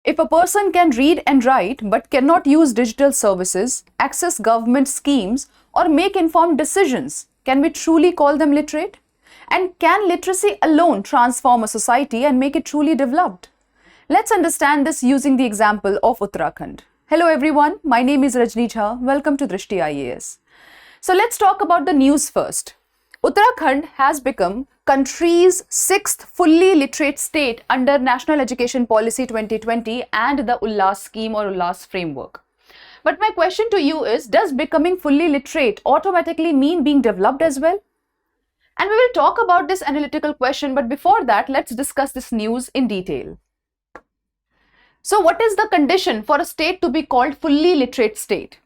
If a person can read and write but cannot use digital services, access government schemes, or make informed decisions, can we truly call them literate? And can literacy alone transform a society and make it truly developed? Let's understand this using the example of Uttarakhand. Hello everyone, my name is Rajni Jha. Welcome to Drishti IAS. So let's talk about the news first. Uttarakhand has become country's 6th fully literate state under National Education Policy 2020 and the ULLAS scheme or ULLAS framework. But my question to you is, does becoming fully literate automatically mean being developed as well? And we will talk about this analytical question, but before that, let's discuss this news in detail. So what is the condition for a state to be called fully literate state?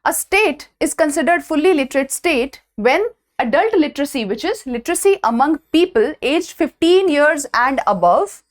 A state is considered fully literate state when adult literacy, which is literacy among people aged 15 years and above,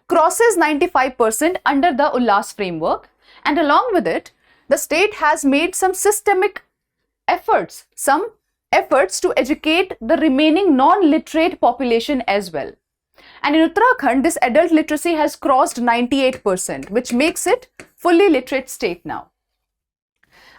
crosses 95% under the ULLAS framework, and along with it, the state has made some systemic efforts, to educate the remaining non-literate population as well. And in Uttarakhand, this adult literacy has crossed 98%, which makes it fully literate state now.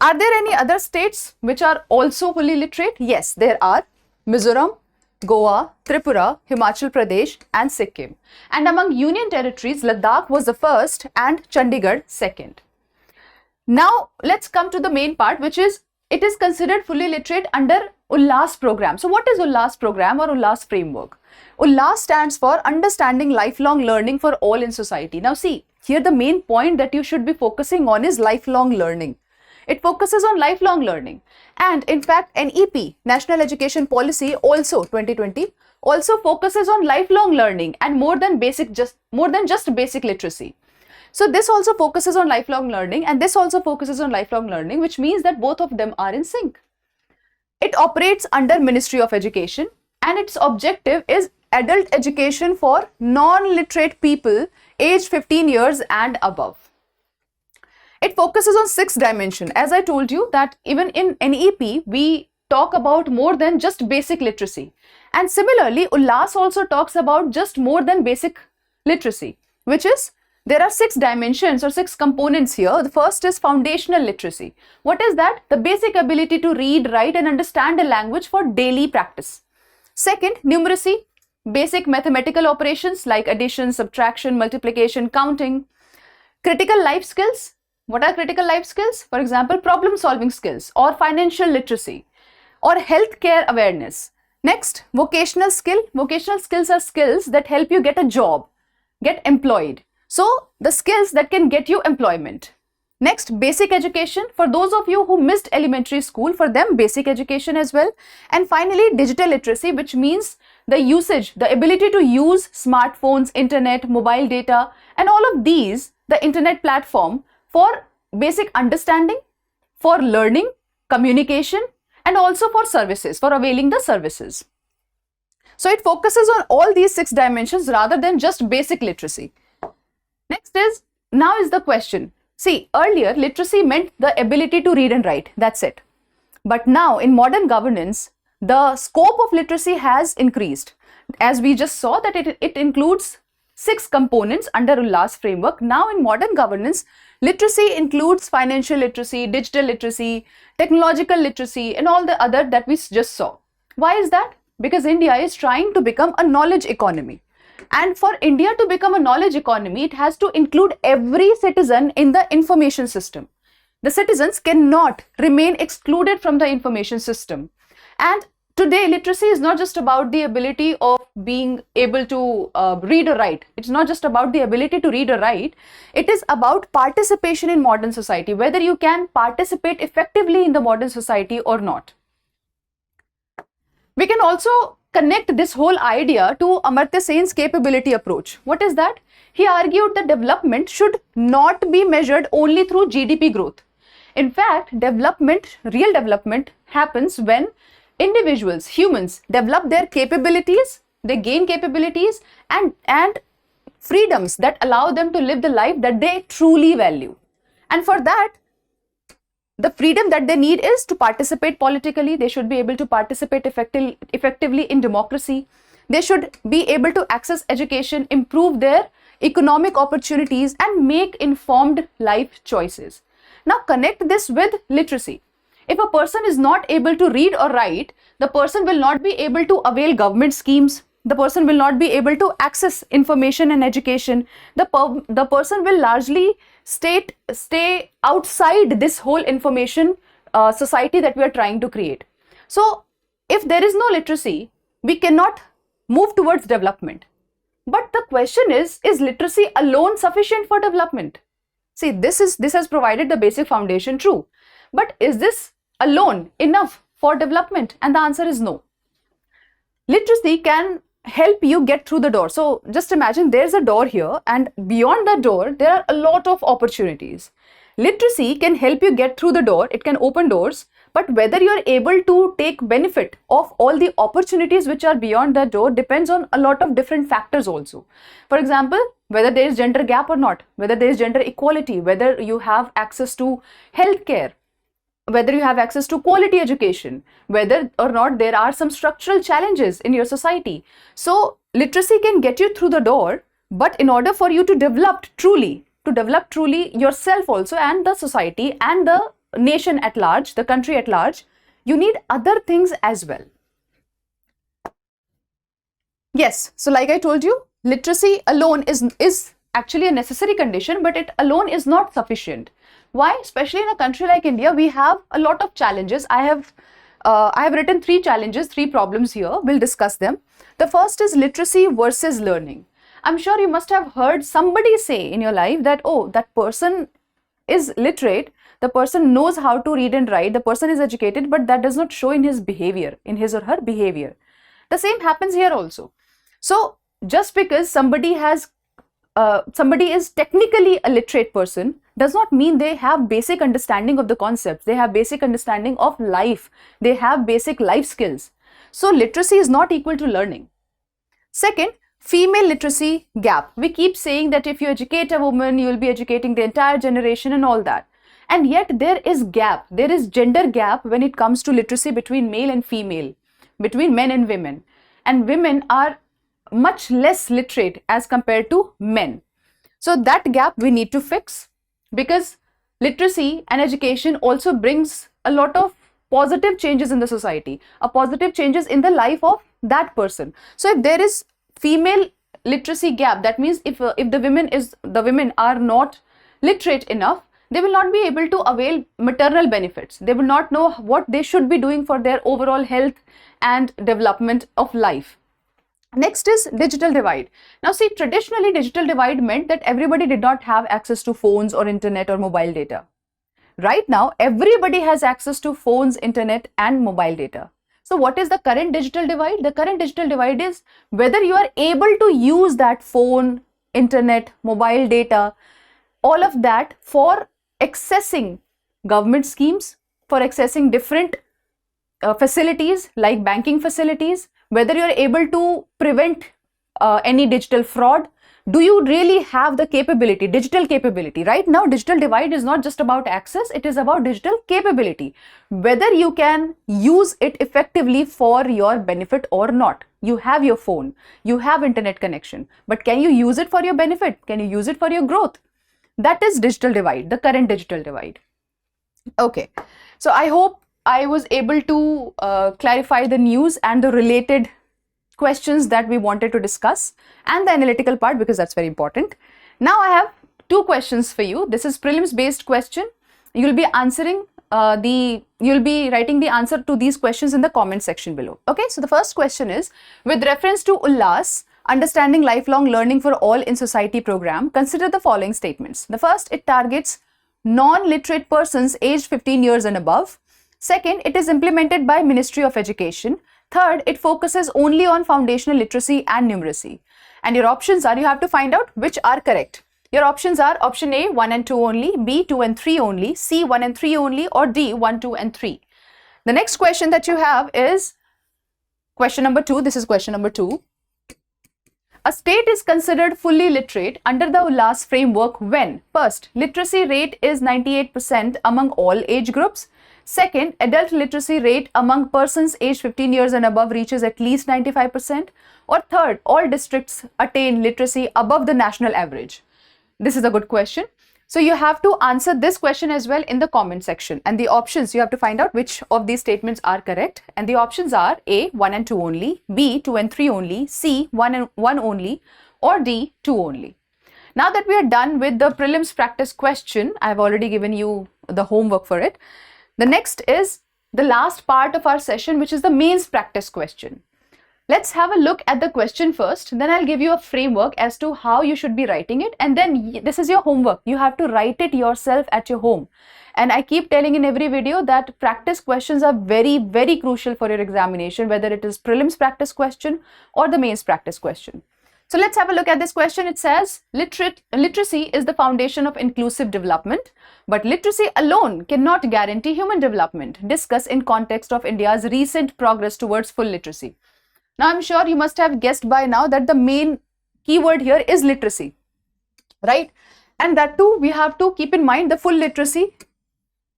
Are there any other states which are also fully literate? Yes, there are. Mizoram, Goa, Tripura, Himachal Pradesh and Sikkim. And among union territories, Ladakh was the first and Chandigarh second. Now, let's come to the main part, which is it is considered fully literate under ULLAS program. So what is ULLAS program or ULLAS framework? ULLAS stands for Understanding Lifelong Learning for All in Society. Now see, here the main point that you should be focusing on is lifelong learning. It focuses on lifelong learning, and in fact NEP, National Education Policy also 2020 also focuses on lifelong learning and more than just basic literacy. So this also focuses on lifelong learning and this also focuses on lifelong learning, which means that both of them are in sync. It operates under Ministry of Education and its objective is adult education for non-literate people aged 15 years and above. It focuses on 6 dimensions. As I told you that even in NEP, we talk about more than just basic literacy. And similarly, ULLAS also talks about just more than basic literacy, which is there are 6 dimensions or 6 components here. The first is foundational literacy. What is that? The basic ability to read, write and understand a language for daily practice. Second, numeracy, basic mathematical operations like addition, subtraction, multiplication, counting. Critical life skills. What are critical life skills? For example, problem solving skills or financial literacy or healthcare awareness. Next, vocational skill. Vocational skills are skills that help you get a job, get employed. So the skills that can get you employment. Next, basic education. For those of you who missed elementary school, for them basic education as well. And finally, digital literacy, which means the usage, the ability to use smartphones, internet, mobile data, and all of these, the internet platform, for basic understanding, for learning, communication, and also for services, for availing the services. So it focuses on all these 6 dimensions rather than just basic literacy. Next is, now is the question. See, earlier literacy meant the ability to read and write, that's it. But now in modern governance, the scope of literacy has increased. As we just saw that it includes 6 components under ULLAS framework. Now in modern governance, literacy includes financial literacy, digital literacy, technological literacy and all the other that we just saw. Why is that? Because India is trying to become a knowledge economy. And for India to become a knowledge economy, it has to include every citizen in the information system. The citizens cannot remain excluded from the information system. And today, literacy is not just about the ability of being able to read or write. It's not just about the ability to read or write. It is about participation in modern society, whether you can participate effectively in the modern society or not. We can also connect this whole idea to Amartya Sen's capability approach. What is that? He argued that development should not be measured only through GDP growth. In fact, real development happens when individuals, humans, develop their capabilities, they gain capabilities and freedoms that allow them to live the life that they truly value. And for that, the freedom that they need is to participate politically. They should be able to participate effectively in democracy. They should be able to access education, improve their economic opportunities, and make informed life choices. Now connect this with literacy. If a person is not able to read or write, the person will not be able to avail government schemes. The person will not be able to access information and education. The person will largely stay outside this whole information society that we are trying to create. So if there is no literacy, we cannot move towards development. But the question is literacy alone sufficient for development? See, this has provided the basic foundation, true. But is this alone enough for development? And the answer is no. Literacy can help you get through the door. So just imagine there's a door here, and beyond that door, there are a lot of opportunities. Literacy can help you get through the door. It can open doors, but whether you're able to take benefit of all the opportunities which are beyond that door depends on a lot of different factors also. For example, whether there is gender gap or not, whether there is gender equality, whether you have access to healthcare, whether you have access to quality education, whether or not there are some structural challenges in your society. So literacy can get you through the door, but in order for you to develop truly yourself also, and the society and the nation at large, the country at large, you need other things as well. Yes, so like I told you, literacy alone is actually a necessary condition, but it alone is not sufficient. Why? Especially in a country like India, we have a lot of challenges. I have written 3 challenges, 3 problems here. We'll discuss them. The first is literacy versus learning. I'm sure you must have heard somebody say in your life that, oh, that person is literate, the person knows how to read and write, the person is educated, but that does not show in his behavior, in his or her behavior. The same happens here also. So just because somebody is technically a literate person does not mean they have basic understanding of the concepts, they have basic understanding of life, they have basic life skills. So literacy is not equal to learning. Second, female literacy gap. We keep saying that if you educate a woman, you will be educating the entire generation and all that. And yet there is gap, there is gender gap when it comes to literacy between male and female, between men and women. And women are much less literate as compared to men. So that gap we need to fix, because literacy and education also brings a lot of positive changes in the society, positive changes in the life of that person. So if there is female literacy gap, that means if the women are not literate enough, they will not be able to avail maternal benefits. They will not know what they should be doing for their overall health and development of life. Next is digital divide. Now see, traditionally digital divide meant that everybody did not have access to phones or internet or mobile data. Right now, everybody has access to phones, internet and mobile data. So what is the current digital divide? The current digital divide is whether you are able to use that phone, internet, mobile data, all of that for accessing government schemes, for accessing different facilities like banking facilities, whether you are able to prevent any digital fraud. Do you really have the capability, digital capability? Right now, digital divide is not just about access, it is about digital capability. Whether you can use it effectively for your benefit or not. You have your phone, you have internet connection, but can you use it for your benefit? Can you use it for your growth? That is digital divide, the current digital divide. Okay, so I hope I was able to clarify the news and the related questions that we wanted to discuss, and the analytical part, because that's very important. Now I have 2 questions for you. This is prelims based question. You'll be answering you'll be writing the answer to these questions in the comment section below. Okay, so the first question is, with reference to ULLAS, Understanding Lifelong Learning for All in Society program, consider the following statements. The first, it targets non-literate persons aged 15 years and above. Second, it is implemented by Ministry of Education. Third, it focuses only on foundational literacy and numeracy. And your options are, you have to find out which are correct. Your options are option A, 1 and 2 only, B, 2 and 3 only, C, 1 and 3 only, or D, 1, 2 and 3. The next question that you have is question number 2. This is question number 2. A state is considered fully literate under the ULLAS framework when, first, literacy rate is 98% among all age groups. Second, adult literacy rate among persons aged 15 years and above reaches at least 95%. Or third, all districts attain literacy above the national average. This is a good question. So you have to answer this question as well in the comment section, and the options, you have to find out which of these statements are correct, and the options are A, 1 and 2 only, B, 2 and 3 only, C, 1 and 1 only, or D, 2 only. Now that we are done with the prelims practice question, I have already given you the homework for it. The next is the last part of our session, which is the mains practice question. Let's have a look at the question first, then I'll give you a framework as to how you should be writing it, and then this is your homework. You have to write it yourself at your home. And I keep telling in every video that practice questions are very, very crucial for your examination, whether it is prelims practice question or the mains practice question. So let's have a look at this question. It says, literacy is the foundation of inclusive development, but literacy alone cannot guarantee human development. Discuss in context of India's recent progress towards full literacy. Now, I'm sure you must have guessed by now that the main keyword here is literacy, right? And that too, we have to keep in mind the full literacy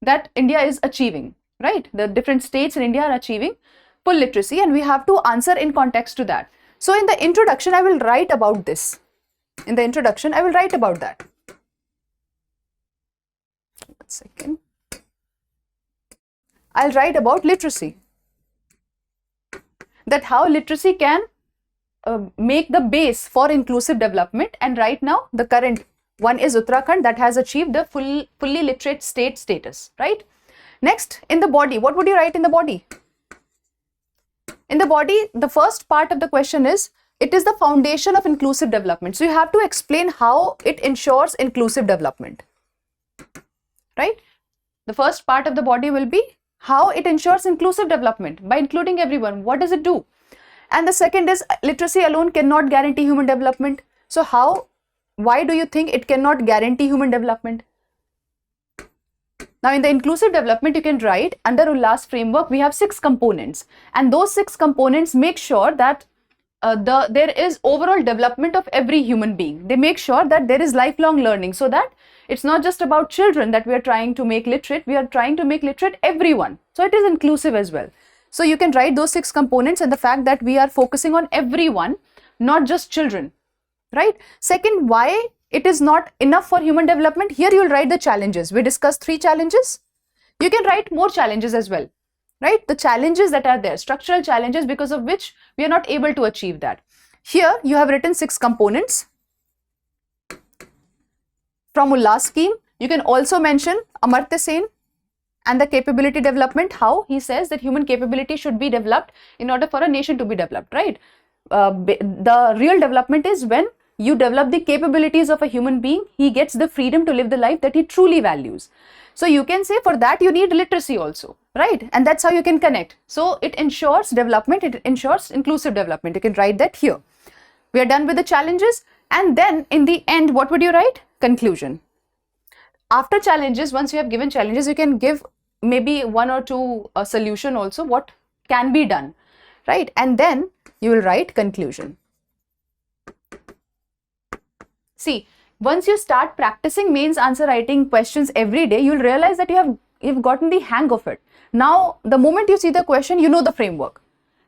that India is achieving, right? The different states in India are achieving full literacy, and we have to answer in context to that. So in the introduction, I will write about this. In the introduction, I will write about that. 1 second. I'll write about literacy. That how literacy can make the base for inclusive development, and right now the current one is Uttarakhand that has achieved the fully literate state status, right? Next, in the body, what would you write in the body? In the body, the first part of the question is, it is the foundation of inclusive development. So you have to explain how it ensures inclusive development, right? The first part of the body will be how it ensures inclusive development by including everyone. What does it do? And the second is, literacy alone cannot guarantee human development. So why do you think it cannot guarantee human development? Now in the inclusive development, you can write under ULLAS framework, we have 6 components, and those 6 components make sure that there is overall development of every human being. They make sure that there is lifelong learning, so that it's not just about children that we are trying to make literate, we are trying to make literate everyone. So it is inclusive as well. So you can write those 6 components and the fact that we are focusing on everyone, not just children, right? Second, why it is not enough for human development. Here you will write the challenges. We discussed 3 challenges. You can write more challenges as well, right? The challenges that are there, structural challenges because of which we are not able to achieve that. Here you have written 6 components from ULLAS scheme. You can also mention Amartya Sen and the capability development, how he says that human capability should be developed in order for a nation to be developed, right? The real development is when you develop the capabilities of a human being, he gets the freedom to live the life that he truly values. So you can say for that you need literacy also, right? And that's how you can connect. So it ensures development, it ensures inclusive development. You can write that here. We are done with the challenges, and then in the end, what would you write? Conclusion. After challenges, once you have given challenges, you can give maybe 1 or 2 solution also, what can be done, right? And then you will write conclusion. See, once you start practicing mains answer writing questions every day, you will realize that you've gotten the hang of it. Now, the moment you see the question, you know the framework.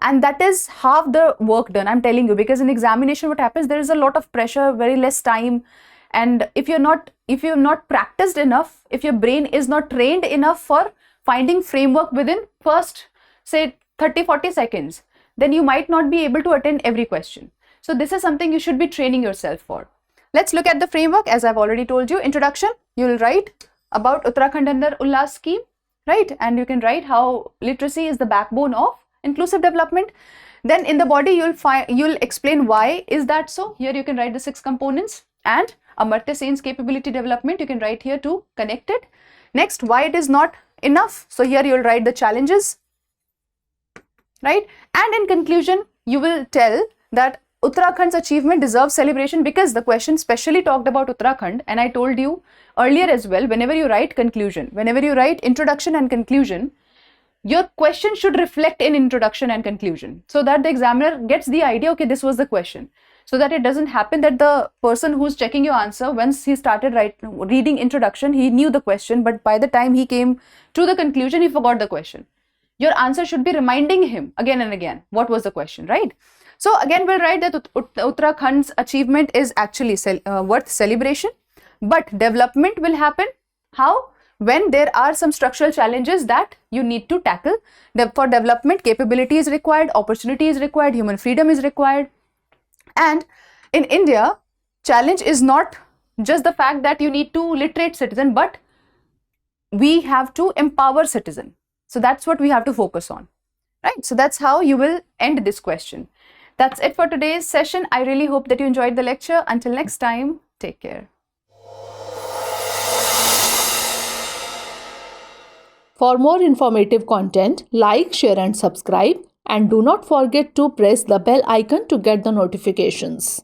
And that is half the work done, I'm telling you, because in examination, what happens, there is a lot of pressure, very less time. And if you're not practiced enough, if your brain is not trained enough for finding framework within first, say 30-40 seconds, then you might not be able to attend every question. So this is something you should be training yourself for. Let's look at the framework. As I've already told you, introduction, you will write about Uttarakhand under ULLAS scheme, right? And you can write how literacy is the backbone of inclusive development. Then in the body, you'll explain why is that so. Here you can write the 6 components, and Amartya Sen's capability development, you can write here to connect it. Next, why it is not enough. So here you'll write the challenges, right? And in conclusion, you will tell that Uttarakhand's achievement deserves celebration, because the question specially talked about Uttarakhand, and I told you earlier as well, whenever you write conclusion, whenever you write introduction and conclusion, your question should reflect in introduction and conclusion, so that the examiner gets the idea, okay, this was the question. so that it doesn't happen that the person who's checking your answer, once he started reading introduction, he knew the question, but by the time he came to the conclusion, he forgot the question. Your answer should be reminding him again and again what was the question, right? So again, we'll write that Uttarakhand's achievement is actually worth celebration, but development will happen. How? When there are some structural challenges that you need to tackle. For development, capability is required, opportunity is required, human freedom is required. And in India, challenge is not just the fact that you need to literate citizen, but we have to empower citizen. So that's what we have to focus on, right? So that's how you will end this question. That's it for today's session. I really hope that you enjoyed the lecture. Until next time, take care. For more informative content, like, share and subscribe, and do not forget to press the bell icon to get the notifications.